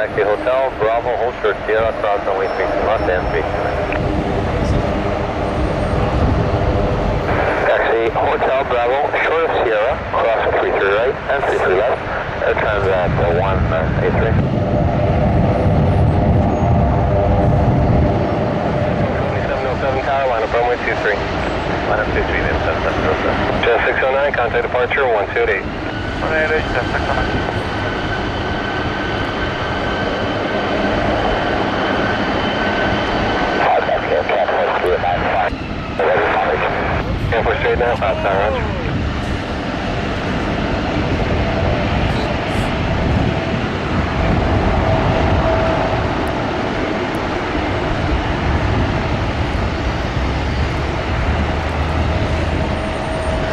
Taxi Hotel, Bravo, hold short Sierra, cross runway 32 left and 32. Taxi Hotel, Bravo, short of Sierra, cross 33 right and 33 left. Airtime's at 183. 2707 tower, line up runway 23. Line up 23, then 7707. Just 609, contact departure 128. 128, just 609. Can't push straight now, 5 star, roger.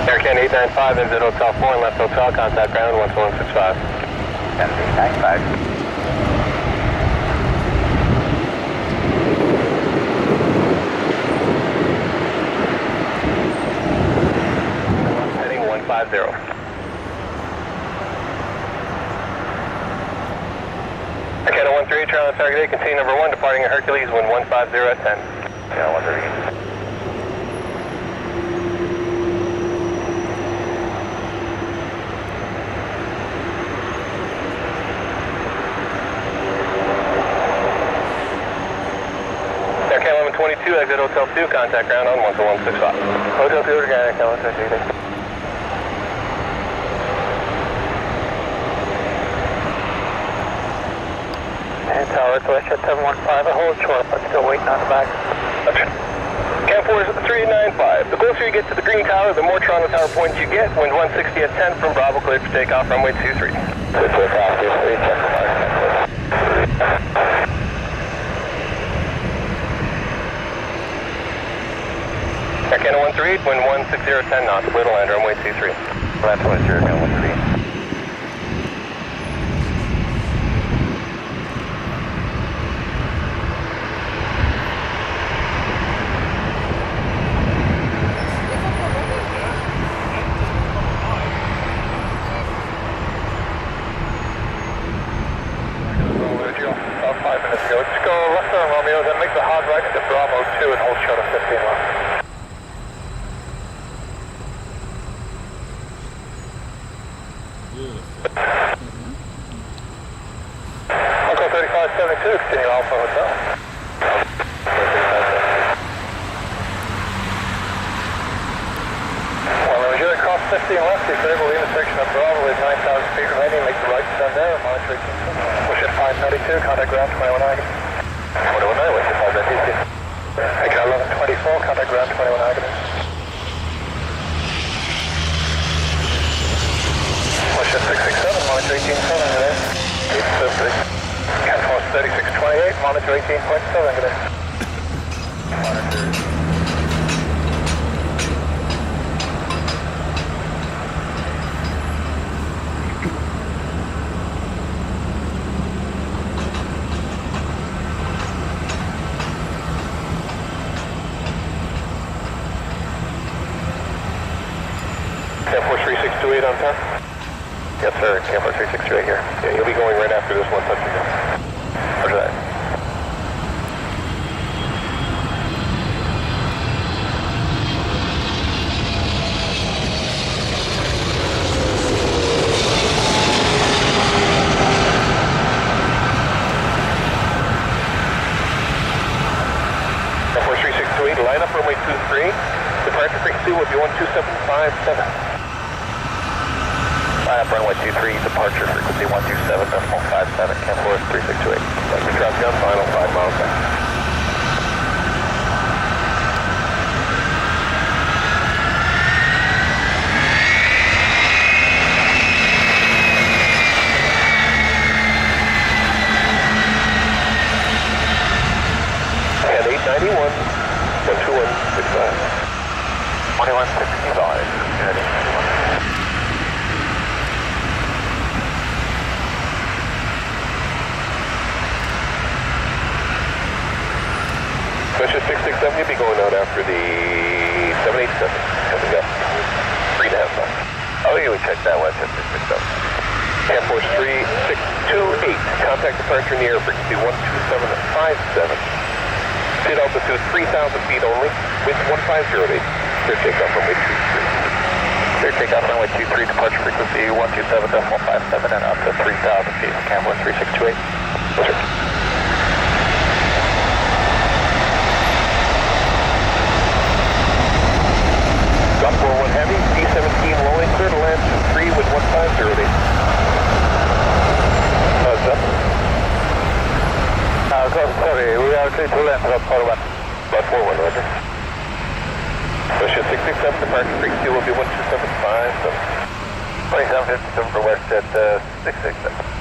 Aircan 895, exit Hotel 4 and left hotel, contact ground 12165. 895. Heading 150. Aircan 13, Charlie target 8, contain number 1, departing at Hercules, wind 150 at 10. Yeah, 130. Aircan 1122, exit Hotel 2, contact ground on 12165. Hotel 2, organic, Aircan 122. And tower, West 715, hold short, but still waiting on the back. Cam 4 is 395. The closer you get to the green tower, the more Toronto Tower points you get. Wind 160 at 10 from Bravo, cleared for takeoff, runway 23. Clear for takeoff, 23, check the mark. Aircan 138, wind 160 at 10 knots, clear to land, runway 23. Land 23, Aircan 138. About 5 minutes ago. Just go left on Romeo, then make the hard right to Bravo 2 and hold short of 15 left. Uncle 3572, continue Alpha Hotel. Well, as you're across 15 left, disable the intersection of Bravo with 9,000 feet remaining, make the right turn there, monitor 18. Push at 592, contact ground 21 Agony. 21 Agony, what's your 592? Take 1124, contact ground 21 Agony. Push at 667, monitor 18.7 today. 873. Cat force 3628, monitor 18.7 today. Monitor. Camp 3628 on time? Yes, sir. Camp 3628 here. Yeah, you'll be going right after this one touching down. Roger that. Camp 3628, line up runway 23. Departure frequency will be 12757. Line up runway 23, departure frequency 127.57, Camp 4 3628. Like we dropped down, final 5 miles back. And 891, 12165. 2165, good. 891. Mission 667, you'll be going out after the 787. Coming up. 3.5 miles. Oh, you would check that one, 667. Air Force 3628, contact departure in the air frequency 12757. Seat altitude 3,000 feet only, wind 1508. Clear takeoff runway 23. Clear takeoff runway 23, departure frequency 127.57 and up to 3,000 feet. Camel 3628. Yes, sir. Got 41 heavy, D17 rolling clear to land 23 with 1508. Heads up. Sorry, we are clear to land about 41. About 41, roger. Russia 667, departure frequency will be 12757. 2757 for Westjet 667.